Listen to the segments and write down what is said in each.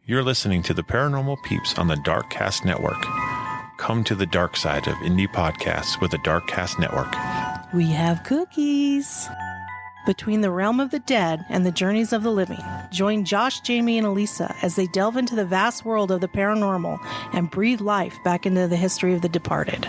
You're listening to the Paranormal Peeps on the Darkcast Network. Come to the dark side of indie podcasts with the Darkcast Network. We have cookies. Between the realm of the dead and the journeys of the living, join Josh, Jamie, and Elisa as they delve into the vast world of the paranormal and breathe life back into the history of the departed.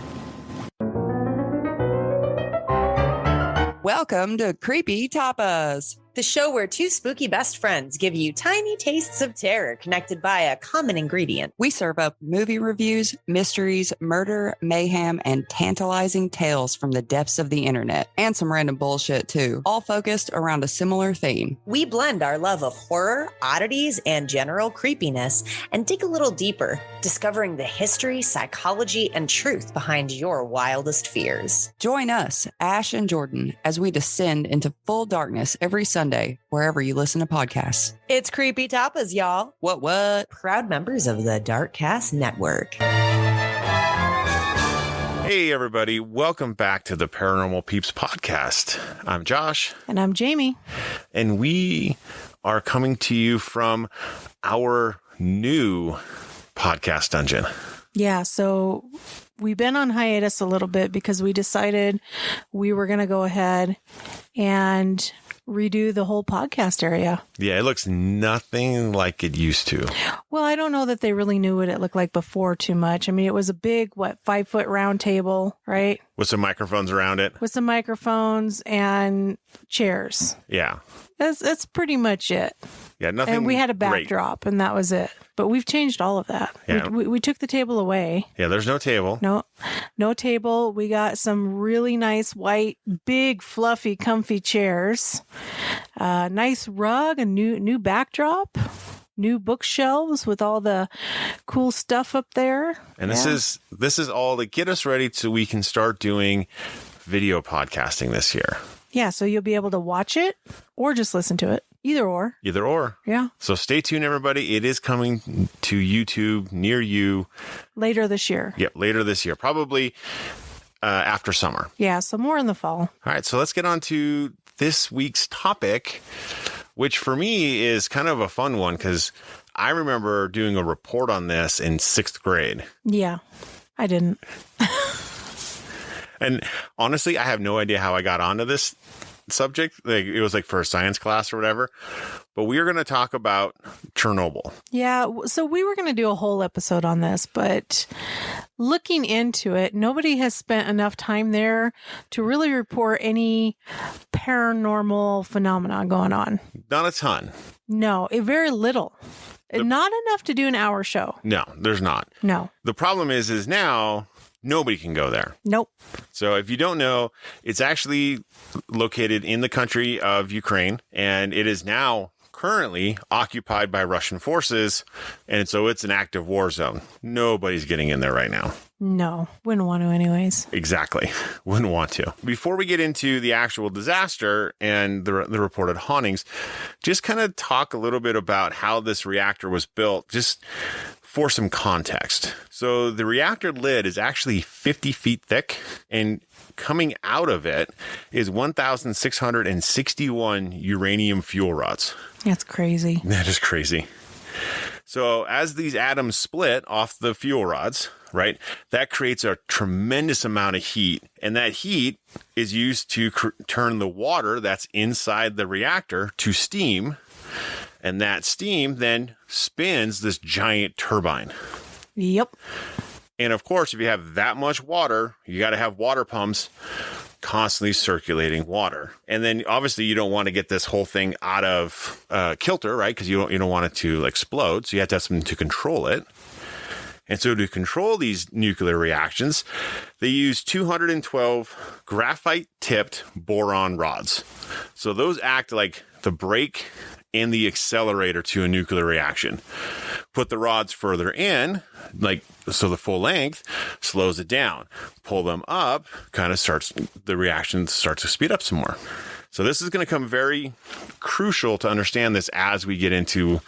Welcome to Creepy Tapas, the show where two spooky best friends give you tiny tastes of terror connected by a common ingredient. We serve up movie reviews, mysteries, murder, mayhem, and tantalizing tales from the depths of the internet, and some random bullshit too, all focused around a similar theme. We blend our love of horror, oddities, and general creepiness and dig a little deeper, discovering the history, psychology, and truth behind your wildest fears. Join us, Ash and Jordan, as we descend into full darkness every Sunday, wherever you listen to podcasts. It's Creepy Tapas, y'all. What? Proud members of the Darkcast Network. Hey, everybody. Welcome back to the Paranormal Peeps podcast. I'm Josh. And I'm Jamie. And we are coming to you from our new podcast dungeon. Yeah, so we've been on hiatus a little bit because we decided we were going to go ahead and redo the whole podcast area. Yeah, it looks nothing like it used to. Well, I don't know that they really knew what it looked like before too much. I mean, it was a big, 5-foot round table, right? With some microphones around it. With some microphones and chairs. Yeah. That's pretty much it. Yeah, nothing. And we had a backdrop, and that was it. But we've changed all of that. Yeah. We took the table away. Yeah, there's no table. No table. We got some really nice white, big, fluffy, comfy chairs. Nice rug, a new backdrop, new bookshelves with all the cool stuff up there. And this is all to get us ready so we can start doing video podcasting this year. Yeah, so you'll be able to watch it or just listen to it. Either or. Yeah. So stay tuned, everybody. It is coming to YouTube near you. Later this year. Yep, later this year. Probably after summer. Yeah, so more in the fall. All right, so let's get on to this week's topic, which for me is kind of a fun one because I remember doing a report on this in 6th grade. Yeah, I didn't. And honestly, I have no idea how I got onto this subject. Like, it was like for a science class or whatever. But we are going to talk about Chernobyl. Yeah, so we were going to do a whole episode on this, but looking into it, nobody has spent enough time there to really report any paranormal phenomena going on. Not a ton. No, very little. Not enough to do an hour show. No, there's not. No. The problem is now nobody can go there. Nope. So if you don't know, it's actually located in the country of Ukraine, and it is now currently occupied by Russian forces, and so it's an active war zone. Nobody's getting in there right now. No, wouldn't want to anyways. Exactly. Wouldn't want to. Before we get into the actual disaster and the reported hauntings, just kind of talk a little bit about how this reactor was built, just for some context. So the reactor lid is actually 50 feet thick, and coming out of it is 1,661 uranium fuel rods. That's crazy. That is crazy. So as these atoms split off the fuel rods, right, that creates a tremendous amount of heat. And that heat is used to turn the water that's inside the reactor to steam. And that steam then spins this giant turbine. Yep. And of course, if you have that much water, you got to have water pumps constantly circulating water. And then obviously you don't want to get this whole thing out of kilter, right? Because you don't want it to explode. So you have to have something to control it. And so to control these nuclear reactions, they use 212 graphite-tipped boron rods. So those act like the brake and the accelerator to a nuclear reaction. Put the rods further in, so the full length slows it down. Pull them up, the reaction starts to speed up some more. So this is going to come very crucial to understand this as we get into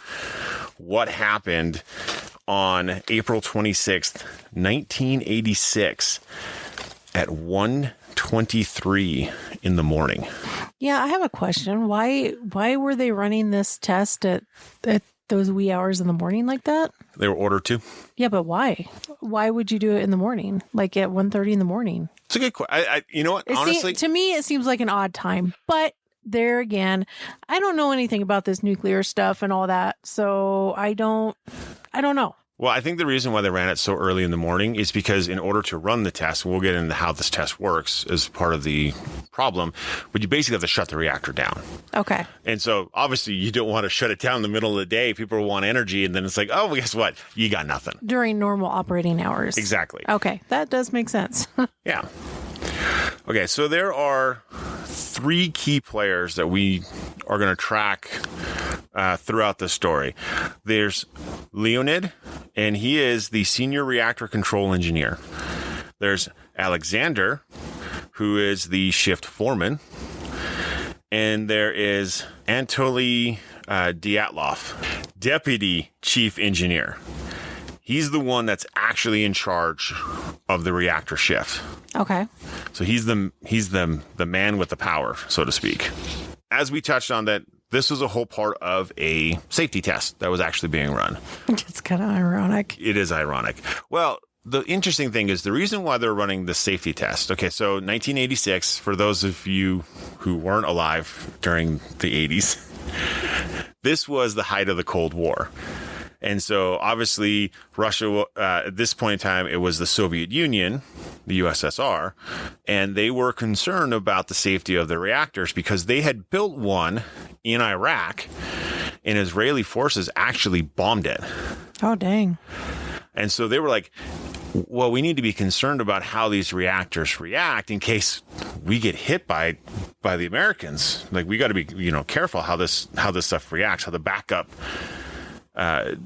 what happened on April 26th, 1986 at 1:23 in the morning. Yeah, I have a question. Why were they running this test at those wee hours in the morning like that? They were ordered to. Yeah, but why? Why would you do it in the morning? Like at 1:30 in the morning? It's a good question. You know what? Honestly, to me, it seems like an odd time. But there again, I don't know anything about this nuclear stuff and all that. So I don't know. Well, I think the reason why they ran it so early in the morning is because in order to run the test, we'll get into how this test works as part of the problem, but you basically have to shut the reactor down. Okay. And so obviously you don't want to shut it down in the middle of the day. People want energy. And then it's like, oh, well, guess what? You got nothing. During normal operating hours. Exactly. Okay. That does make sense. Yeah. Okay. So there are 3 key players that we are going to track throughout the story. There's Leonid, and he is the senior reactor control engineer. There's Alexander, who is the shift foreman. And there is Anatoly Dyatlov, deputy chief engineer. He's the one that's actually in charge of the reactor shift. Okay. So he's the man with the power, so to speak. As we touched on, that this was a whole part of a safety test that was actually being run. It's kind of ironic. It is ironic. Well, the interesting thing is the reason why they're running the safety test. Okay, so 1986, for those of you who weren't alive during the 80s, this was the height of the Cold War. And so obviously Russia, at this point in time, it was the Soviet Union, the USSR, and they were concerned about the safety of the reactors because they had built one in Iraq and Israeli forces actually bombed it. Oh, dang. And so they were like, well, we need to be concerned about how these reactors react in case we get hit by the Americans. Like, we got to be, careful how this stuff reacts, how the backup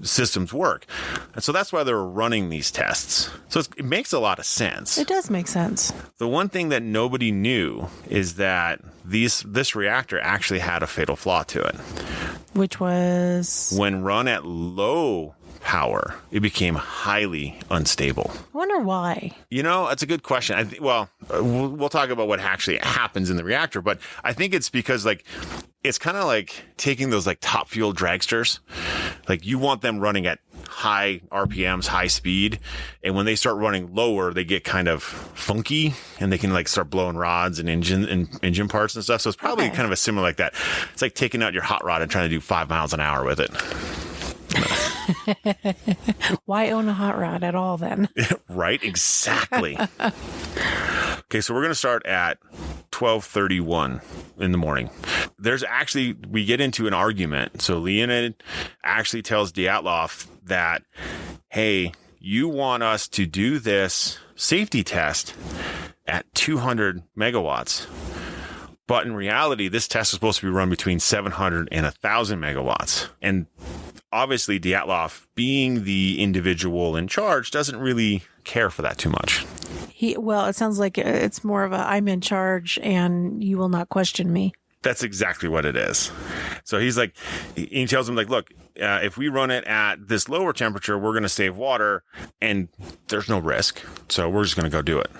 systems work. And so that's why they're running these tests. So it makes a lot of sense. It does make sense. The one thing that nobody knew is that this reactor actually had a fatal flaw to it. Which was? When run at low power, it became highly unstable. I wonder why. That's a good question. We'll talk about what actually happens in the reactor, but I think it's because it's kind of like taking those top fuel dragsters. Like, you want them running at high RPMs, high speed. And when they start running lower, they get kind of funky and they can start blowing rods and engine parts and stuff. So it's probably kind of a similar like that. It's like taking out your hot rod and trying to do 5 miles an hour with it. Why own a hot rod at all then? Right? Exactly. Okay, so we're going to start at 12:31 in the morning. We get into an argument. So Leonid actually tells Dyatlov that, hey, you want us to do this safety test at 200 megawatts. But in reality, this test is supposed to be run between 700 and 1,000 megawatts. And obviously, Dyatlov, being the individual in charge, doesn't really care for that too much. It sounds like it's more of a I'm in charge and you will not question me. That's exactly what it is. So he tells him, look, if we run it at this lower temperature, we're going to save water and there's no risk. So we're just going to go do it.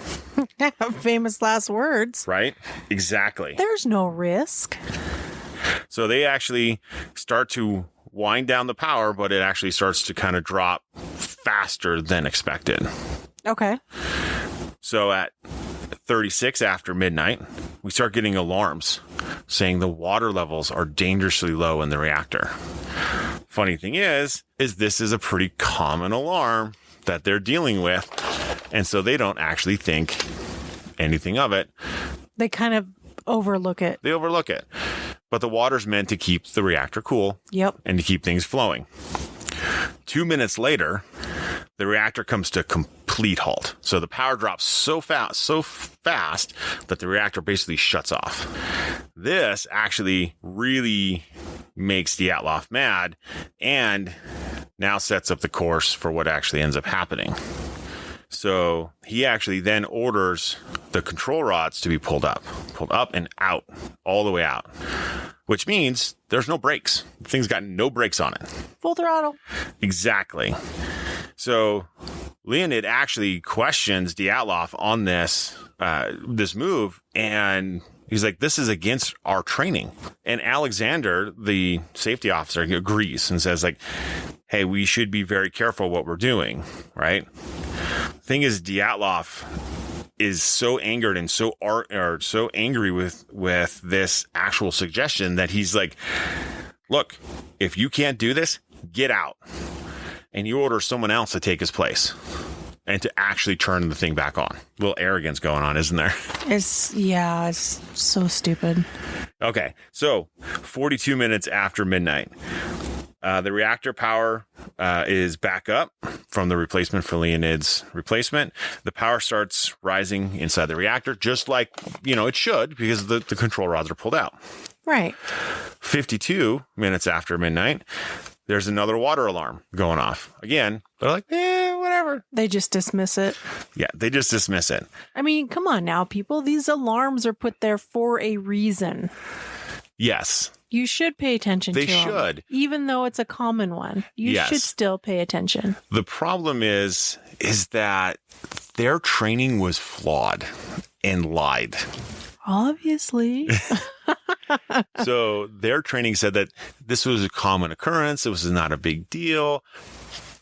Famous last words. Right? Exactly. There's no risk. So they actually start to wind down the power, but it actually starts to kind of drop faster than expected. Okay. So at 36 after midnight, we start getting alarms saying the water levels are dangerously low in the reactor. Funny thing is this is a pretty common alarm that they're dealing with. And so they don't actually think anything of it. They kind of overlook it. They overlook it. But the water's meant to keep the reactor cool. Yep. And to keep things flowing. 2 minutes later, the reactor comes to a complete halt. So the power drops so fast that the reactor basically shuts off. This actually really makes Dyatlov mad and now sets up the course for what actually ends up happening. So he actually then orders the control rods to be pulled up and out, all the way out, which means there's no brakes. The thing's got no brakes on it. Full throttle. Exactly. So Leonid actually questions Dyatlov on this move, and He's like, this is against our training. And Alexander, the safety officer, he agrees and says like, hey, we should be very careful what we're doing, right? Thing is, Dyatlov is so angered and so angry with this actual suggestion that he's like, look, if you can't do this, get out. And you order someone else to take his place and to actually turn the thing back on. A little arrogance going on, isn't there? It's so stupid. Okay, so 42 minutes after midnight, the reactor power is back up from the replacement for Leonid's replacement. The power starts rising inside the reactor, just like, it should, because the control rods are pulled out. Right. 52 minutes after midnight, there's another water alarm going off. Again, they're like, whatever. They just dismiss it. Yeah, they just dismiss it. I mean, come on now, people. These alarms are put there for a reason. Yes. You should pay attention to them. They should. Even though it's a common one. You should still pay attention. The problem is that their training was flawed and lied. Obviously. So their training said that this was a common occurrence. It was not a big deal.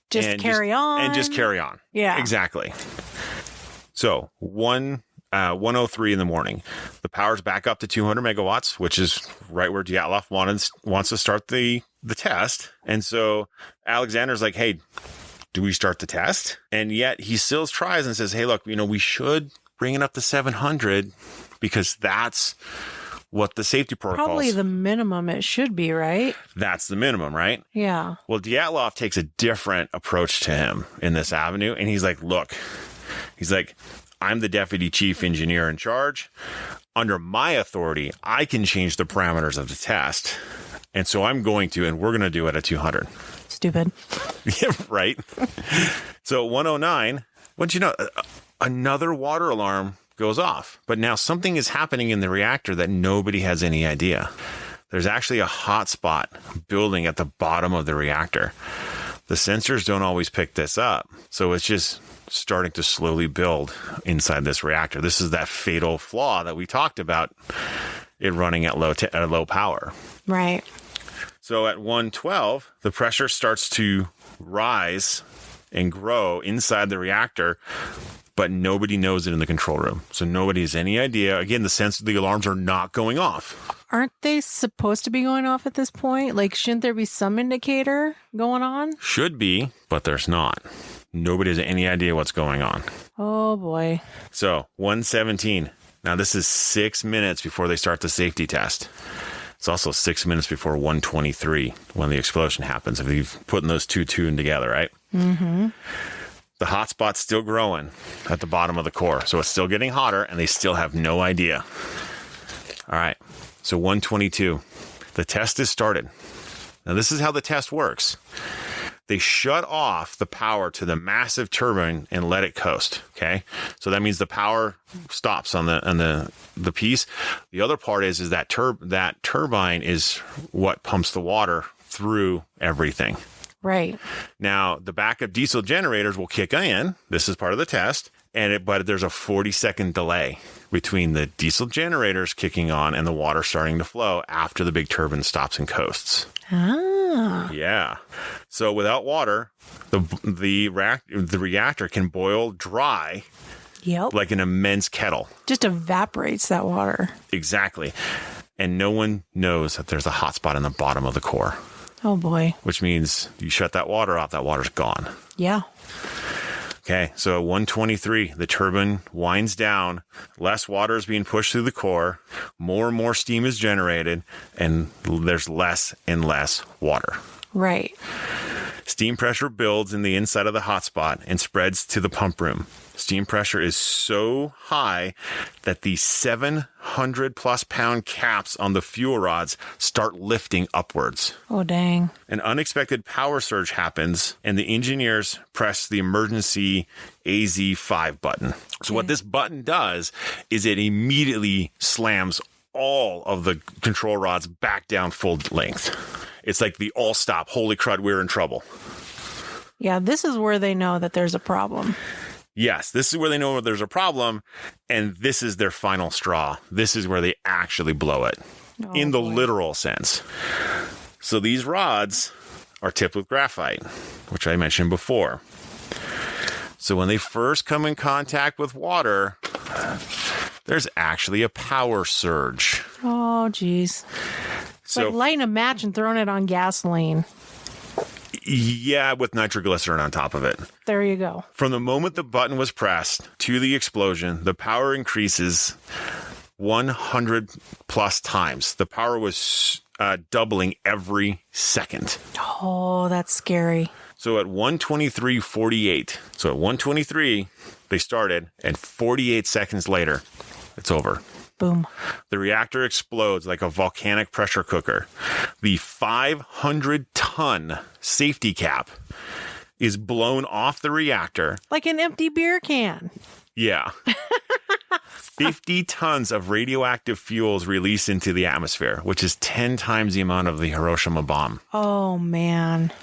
Just carry on. And just carry on. Yeah. Exactly. So 1:03 in the morning, the power's back up to 200 megawatts, which is right where Dyatlov wants to start the test. And so Alexander's like, hey, do we start the test? And yet he still tries and says, hey, look, we should bring it up to 700 because that's what the safety protocols. Probably the minimum it should be, right? That's the minimum, right? Yeah. Well, Dyatlov takes a different approach to him in this avenue. And he's like, look, I'm the deputy chief engineer in charge. Under my authority, I can change the parameters of the test. And so I'm going to, and we're going to do it at 200. Stupid. Yeah, right. So 109, what'd you know? Another water alarm goes off. But now something is happening in the reactor that nobody has any idea. There's actually a hot spot building at the bottom of the reactor. The sensors don't always pick this up. So it's just starting to slowly build inside this reactor. This is that fatal flaw that we talked about, it running at low power. Right. So at 112, the pressure starts to rise and grow inside the reactor, but nobody knows it in the control room. So nobody has any idea. Again, the alarms are not going off. Aren't they supposed to be going off at this point? Like, shouldn't there be some indicator going on? Should be, but there's not. Nobody has any idea what's going on. Oh, boy. So 117. Now, this is 6 minutes before they start the safety test. It's also 6 minutes before 123 when the explosion happens. If you've putting those two together, right? Mm-hmm. The hot spot's still growing at the bottom of the core. So it's still getting hotter, and they still have no idea. All right. So 122. The test is started. Now, this is how the test works. They shut off the power to the massive turbine and let it coast. Okay. So that means the power stops on the piece. The other part is that turbine is what pumps the water through everything. Right. Now, the backup diesel generators will kick in. This is part of the test. But there's a 40-second delay between the diesel generators kicking on and the water starting to flow after the big turbine stops and coasts. Ah. Yeah. So without water, the reactor can boil dry. Yep. Like an immense kettle. Just evaporates that water. Exactly. And no one knows that there's a hot spot in the bottom of the core. Oh, boy. Which means you shut that water off, that water's gone. Yeah. Okay, so 123, the turbine winds down, less water is being pushed through the core, more and more steam is generated, and there's less and less water. Right. Steam pressure builds in the inside of the hotspot and spreads to the pump room. Steam pressure is so high that the 700 plus pound caps on the fuel rods start lifting upwards. Oh, dang. An unexpected power surge happens, and the engineers press the emergency AZ5 button. So what this button does is it immediately slams all of the control rods back down full length. It's like the all stop. Holy crud, we're in trouble. Yeah, this is where they know that there's a problem. Yes, this is where they know there's a problem, and this is their final straw. This is where they actually blow it in the literal sense. So these rods are tipped with graphite, which I mentioned before. So when they first come in contact with water, there's actually a power surge. Oh, geez. It's like lighting a match and throwing it on gasoline. Yeah, with nitroglycerin on top of it. There you go. From the moment the button was pressed to the explosion, the power increases 100 plus times. The power was doubling every second. Oh, that's scary. So at 1:23:48, so at 1:23, they started, and 48 seconds later, it's over. Boom. The reactor explodes like a volcanic pressure cooker. The 500-ton safety cap is blown off the reactor. Like an empty beer can. Yeah. 50 tons of radioactive fuels released into the atmosphere, which is 10 times the amount of the Hiroshima bomb. Oh, man.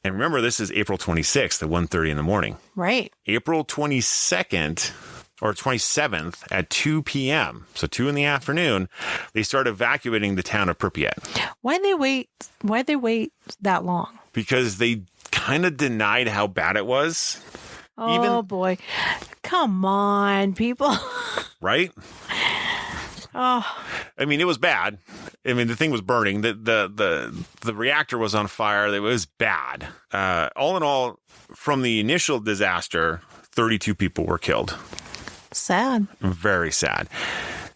And remember, this is April 26th at 1:30 in the morning. Right. April 22nd or 27th at 2 p.m., so 2 in the afternoon, they start evacuating the town of Pripyat. Why'd they wait that long? Because they kind of denied how bad it was. Oh, boy. Come on, people. Right? Oh. I mean, it was bad. I mean, the thing was burning. The reactor was on fire. It was bad. All in all, from the initial disaster, 32 people were killed. Sad. Very sad.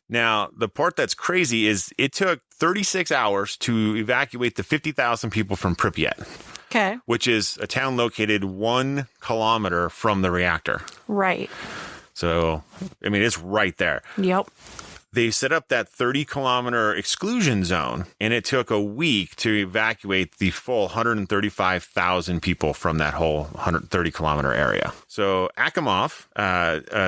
Now, the part that's crazy is it took 36 hours to evacuate the 50,000 people from Pripyat. Okay. Which is a town located 1 kilometer from the reactor. Right. So, I mean, it's right there. Yep. They set up that 30-kilometer exclusion zone, and it took a week to evacuate the full 135,000 people from that whole 130-kilometer area. So Akimov,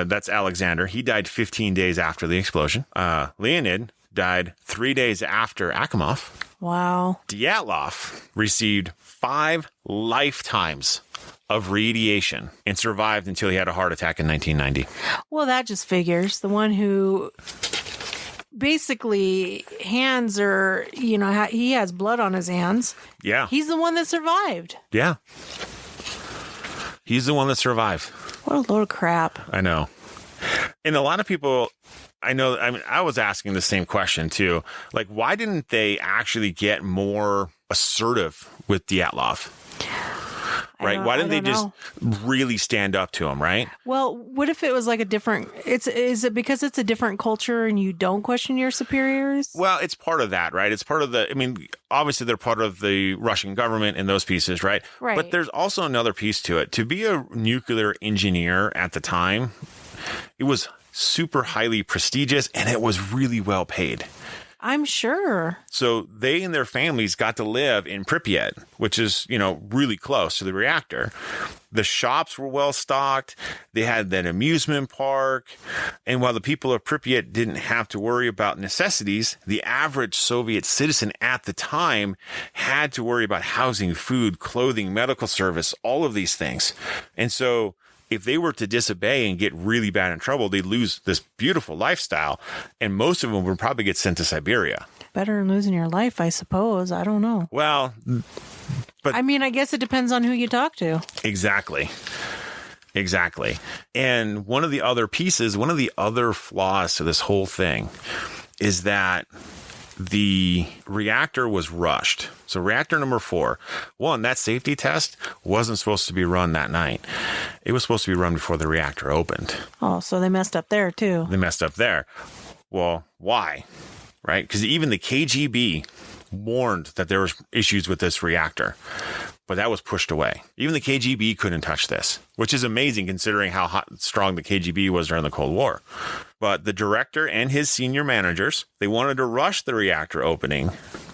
that's Alexander, he died 15 days after the explosion. Leonid died 3 days after Akimov. Wow. Dyatlov received 5 lifetimes of radiation and survived until he had a heart attack in 1990. Well, that just figures. The one who basically hands are, he has blood on his hands. Yeah. He's the one that survived. Yeah. He's the one that survived. What a load of crap. I know. And a lot of people, I was asking the same question too. Like, why didn't they actually get more assertive with Dyatlov? Right? Why didn't they just really stand up to him, right? Well, what if it was like is it because it's a different culture and you don't question your superiors? Well, it's part of that, right? It's part of obviously they're part of the Russian government and those pieces, right? Right. But there's also another piece to it. To be a nuclear engineer at the time, it was super highly prestigious and it was really well paid. I'm sure. So they and their families got to live in Pripyat, which is, really close to the reactor. The shops were well stocked. They had that amusement park. And while the people of Pripyat didn't have to worry about necessities, the average Soviet citizen at the time had to worry about housing, food, clothing, medical service, all of these things. And so if they were to disobey and get really bad in trouble, they'd lose this beautiful lifestyle. And most of them would probably get sent to Siberia. Better than losing your life, I suppose. I don't know. Well, but I guess it depends on who you talk to. Exactly. And one of the other flaws to this whole thing is that the reactor was rushed. So reactor number 4, that safety test wasn't supposed to be run that night. It was supposed to be run before the reactor opened. Oh, so they messed up there too. They messed up there. Well, why? Right? Because even the KGB warned that there was issues with this reactor, but that was pushed away. Even the KGB couldn't touch this, which is amazing considering how strong the KGB was during the Cold War. But the director and his senior managers, they wanted to rush the reactor opening.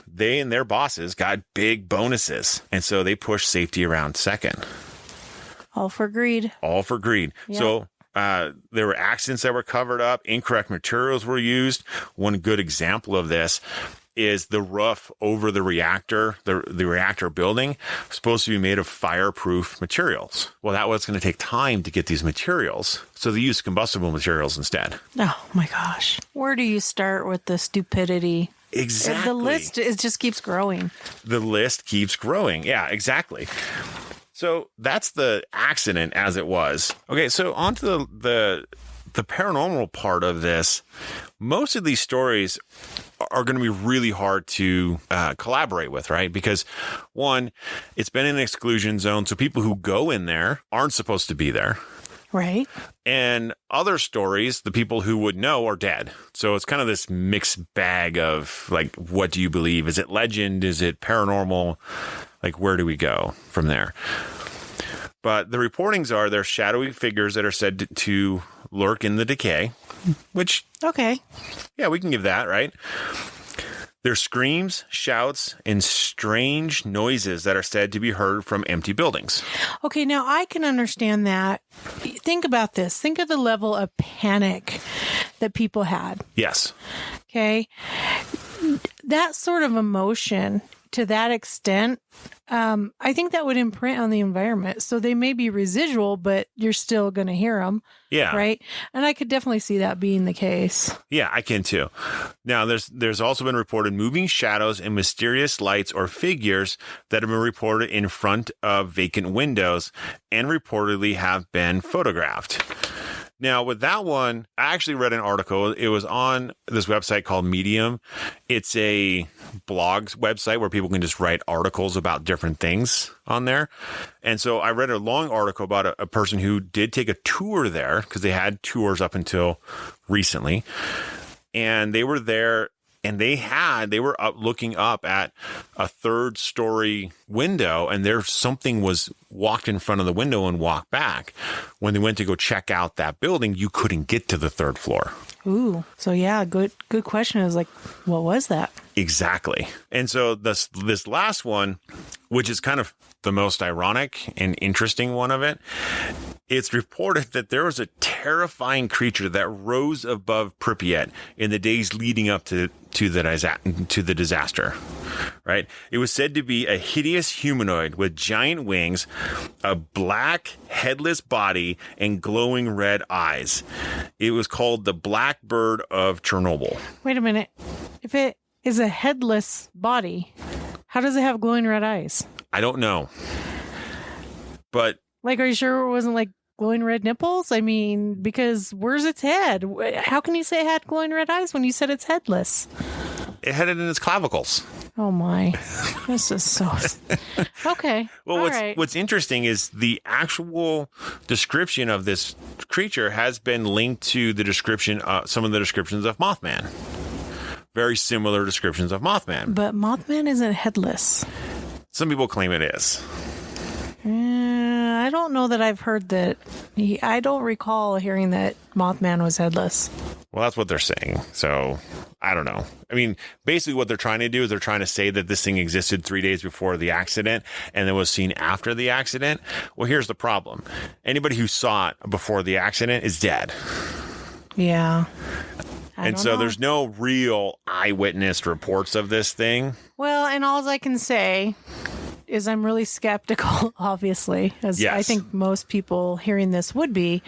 They and their bosses got big bonuses, and so they pushed safety around second. All for greed. Yeah. So there were accidents that were covered up. Incorrect materials were used. One good example of this is the roof over the reactor, the reactor building, supposed to be made of fireproof materials. Well, that was going to take time to get these materials. So they used combustible materials instead. Oh my gosh. Where do you start with the stupidity? Exactly. The list, it just keeps growing. The list keeps growing. Yeah, exactly. So that's the accident as it was. Okay, so on to the paranormal part of this. Most of these stories are going to be really hard to collaborate with, right? Because one, it's been an exclusion zone, so people who go in there aren't supposed to be there. Right. And other stories, the people who would know are dead. So it's kind of this mixed bag of like, what do you believe? Is it legend? Is it paranormal? Like, where do we go from there? But the reportings are there's shadowy figures that are said to lurk in the decay, which, okay. Yeah, we can give that, right? There's screams, shouts, and strange noises that are said to be heard from empty buildings. Okay, now I can understand that. Think about this. Think of the level of panic that people had. Yes. Okay. That sort of emotion to that extent, I think that would imprint on the environment. So they may be residual, but you're still going to hear them. Yeah. Right. And I could definitely see that being the case. Yeah, I can too. Now, there's also been reported moving shadows and mysterious lights or figures that have been reported in front of vacant windows and reportedly have been photographed. Now, with that one, I actually read an article. It was on this website called Medium. It's a blog website where people can just write articles about different things on there. And so I read a long article about a person who did take a tour there because they had tours up until recently. And they were there. And they were up looking up at a 3rd-story window, and something was walked in front of the window and walked back. When they went to go check out that building, you couldn't get to the 3rd floor. Ooh, so yeah, good question is like, what was that? Exactly. And so this last one, which is kind of the most ironic and interesting one of it, it's reported that there was a terrifying creature that rose above Pripyat in the days leading up to the disaster. Right? It was said to be a hideous humanoid with giant wings, a black headless body, and glowing red eyes. It was called the Black Bird of Chernobyl. Wait a minute. If it is a headless body, how does it have glowing red eyes? I don't know. But like, are you sure it wasn't like glowing red nipples? I mean, because where's its head? How can you say it had glowing red eyes when you said it's headless? It had it in its clavicles. Oh my. This is so... Okay. Well, what's interesting is the actual description of this creature has been linked to the description, some of the descriptions of Mothman. Very similar descriptions of Mothman. But Mothman isn't headless. Some people claim it is. I don't know that I've heard that. I don't recall hearing that Mothman was headless. Well, that's what they're saying. So I don't know. I mean, basically what they're trying to do is they're trying to say that this thing existed 3 days before the accident and then was seen after the accident. Well, here's the problem. Anybody who saw it before the accident is dead. Yeah. And so there's no real eyewitness reports of this thing. Well, and all I can say is I'm really skeptical, obviously, as yes. I think most people hearing this would be.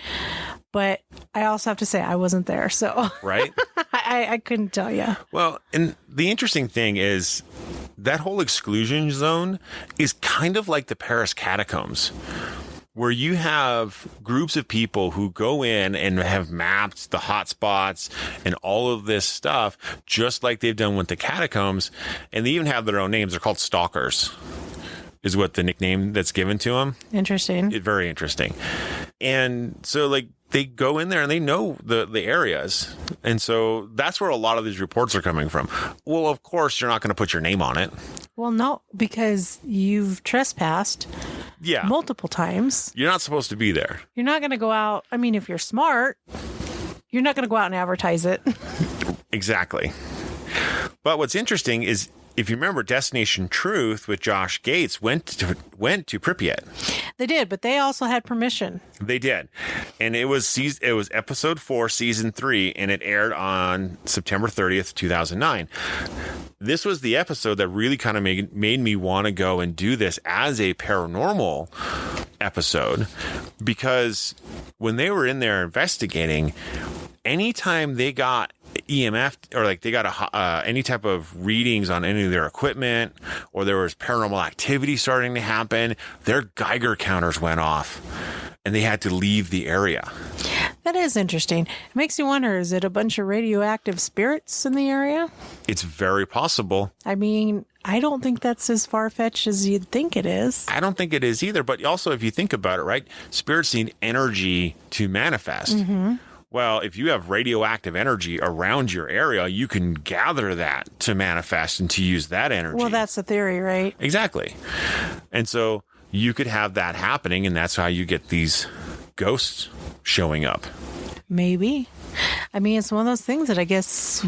But I also have to say I wasn't there, so right. I couldn't tell you. Well, and the interesting thing is that whole exclusion zone is kind of like the Paris catacombs, where you have groups of people who go in and have mapped the hot spots and all of this stuff, just like they've done with the catacombs, and they even have their own names. They're called stalkers, is what the nickname that's given to them. Interesting. Very interesting. And so, like, they go in there and they know the areas. And so that's where a lot of these reports are coming from. Well, of course, you're not going to put your name on it. Well, no, because you've trespassed multiple times. You're not supposed to be there. You're not going to go out. I mean, if you're smart, you're not going to go out and advertise it. Exactly. But what's interesting is, if you remember, Destination Truth with Josh Gates went to Pripyat. They did, but they also had permission. They did. And it was episode 4, season 3, and it aired on September 30th, 2009. this was the episode that really kind of made me want to go and do this as a paranormal episode, because when they were in there investigating, anytime they got EMF or like they got any type of readings on any of their equipment, or there was paranormal activity starting to happen, their Geiger counters went off and they had to leave the area. That is interesting. It makes you wonder, is it a bunch of radioactive spirits in the area? It's very possible. I mean, I don't think that's as far-fetched as you'd think it is. I don't think it is either. But also, if you think about it, right, spirits need energy to manifest. Mm-hmm. Well, if you have radioactive energy around your area, you can gather that to manifest and to use that energy. Well, that's the theory, right? Exactly. And so you could have that happening, and that's how you get these ghosts showing up. Maybe. I mean, it's one of those things that I guess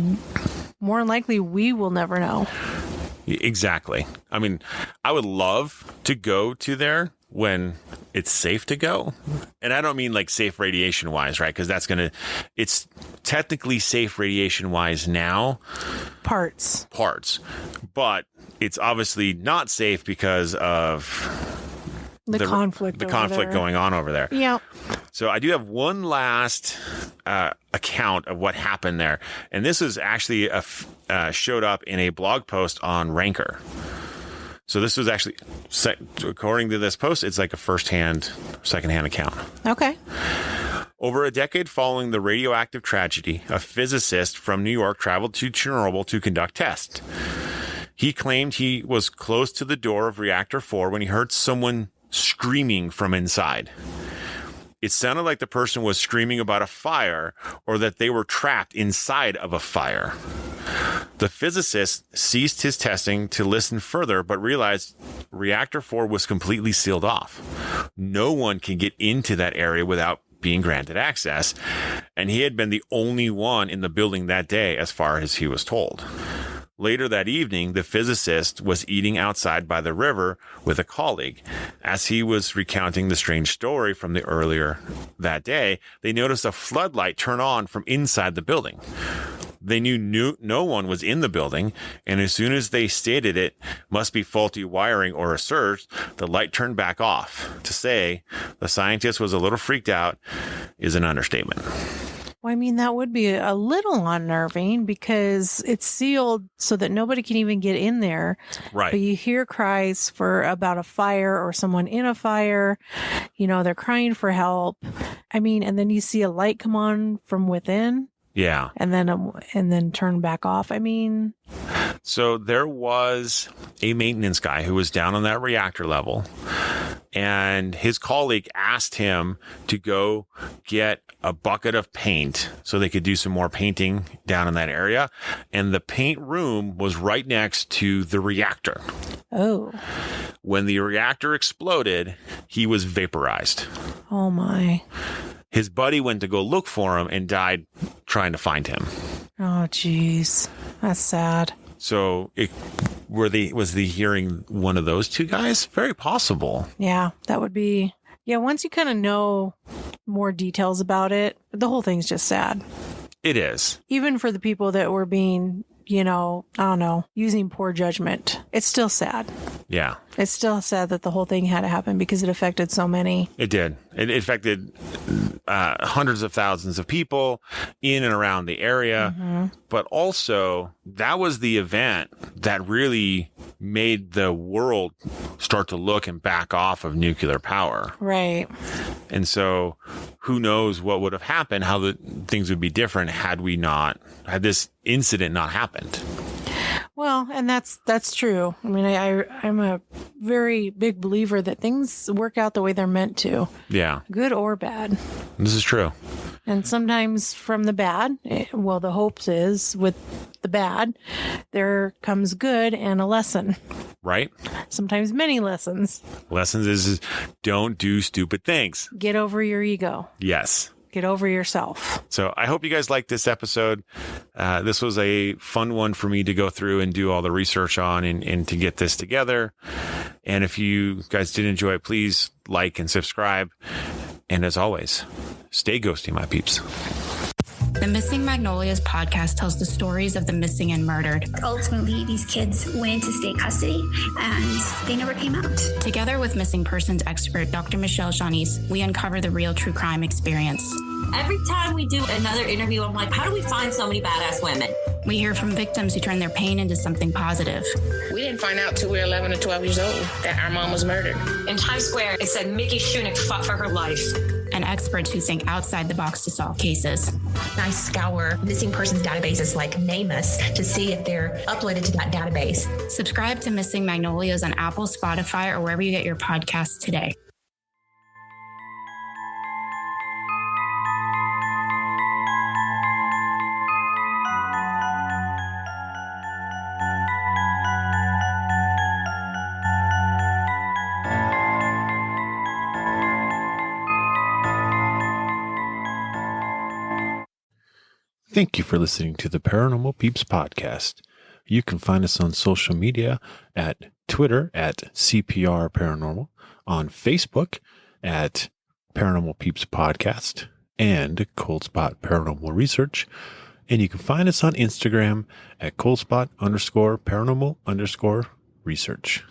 more than likely we will never know. Exactly. I mean, I would love to go to there when it's safe to go. And I don't mean like safe radiation wise, right? Because it's technically safe radiation wise now. Parts. But it's obviously not safe because of the conflict going on over there. Yeah. So I do have one last account of what happened there. And this was actually showed up in a blog post on Ranker. So this was actually, according to this post, it's like a secondhand account. Okay. Over a decade following the radioactive tragedy, a physicist from New York traveled to Chernobyl to conduct tests. He claimed he was close to the door of reactor 4 when he heard someone screaming from inside. It sounded like the person was screaming about a fire, or that they were trapped inside of a fire. The physicist ceased his testing to listen further, but realized reactor 4 was completely sealed off. No one can get into that area without being granted access, and he had been the only one in the building that day, as far as he was told. Later that evening, the physicist was eating outside by the river with a colleague. As he was recounting the strange story from the earlier that day, they noticed a floodlight turn on from inside the building. They knew no one was in the building, and as soon as they stated it must be faulty wiring or a surge, the light turned back off. To say the scientist was a little freaked out is an understatement. Well, I mean, that would be a little unnerving because it's sealed so that nobody can even get in there. Right. But you hear cries about a fire or someone in a fire. You know, they're crying for help. I mean, and then you see a light come on from within. Yeah. And then turn back off. I mean, so there was a maintenance guy who was down on that reactor level, and his colleague asked him to go get a bucket of paint so they could do some more painting down in that area. And the paint room was right next to the reactor. Oh. When the reactor exploded, he was vaporized. Oh my. His buddy went to go look for him and died trying to find him. Oh, geez. That's sad. So was he hearing one of those two guys? Very possible. Yeah, that would be. Yeah, once you kind of know more details about it, the whole thing's just sad. It is. Even for the people that were being, I don't know, using poor judgment. It's still sad. Yeah. It's still sad that the whole thing had to happen because it affected so many. It did. It affected hundreds of thousands of people in and around the area. Mm-hmm. But also, that was the event that really made the world start to look and back off of nuclear power. Right. And so who knows what would have happened, how things would be different had this incident not happened. Well, and that's true. I mean, I'm a very big believer that things work out the way they're meant to. Yeah. Good or bad. This is true. And sometimes from the bad, the hopes is with the bad, there comes good and a lesson. Right. Sometimes many lessons. Lessons is don't do stupid things. Get over your ego. Yes. Get over yourself. So I hope you guys liked this episode. This was a fun one for me to go through and do all the research on and to get this together. And if you guys did enjoy it, please like and subscribe. And as always, stay ghosty, my peeps. The Missing Magnolias podcast tells the stories of the missing and murdered. Ultimately, these kids went into state custody and they never came out. Together with missing persons expert Dr. Michelle Janice, we uncover the real true crime experience. Every time we do another interview, I'm like, how do we find so many badass women? We hear from victims who turn their pain into something positive. We didn't find out till we were 11 or 12 years old that our mom was murdered. In Times Square, it said Mickey Shunick fought for her life. And experts who think outside the box to solve cases. I scour missing persons databases like NAMUS to see if they're uploaded to that database. Subscribe to Missing Magnolias on Apple, Spotify, or wherever you get your podcasts today. Thank you for listening to the Paranormal Peeps podcast. You can find us on social media at Twitter at CPR Paranormal, on Facebook at Paranormal Peeps Podcast and Cold Spot Paranormal Research. And you can find us on Instagram at coldspot_paranormal_research.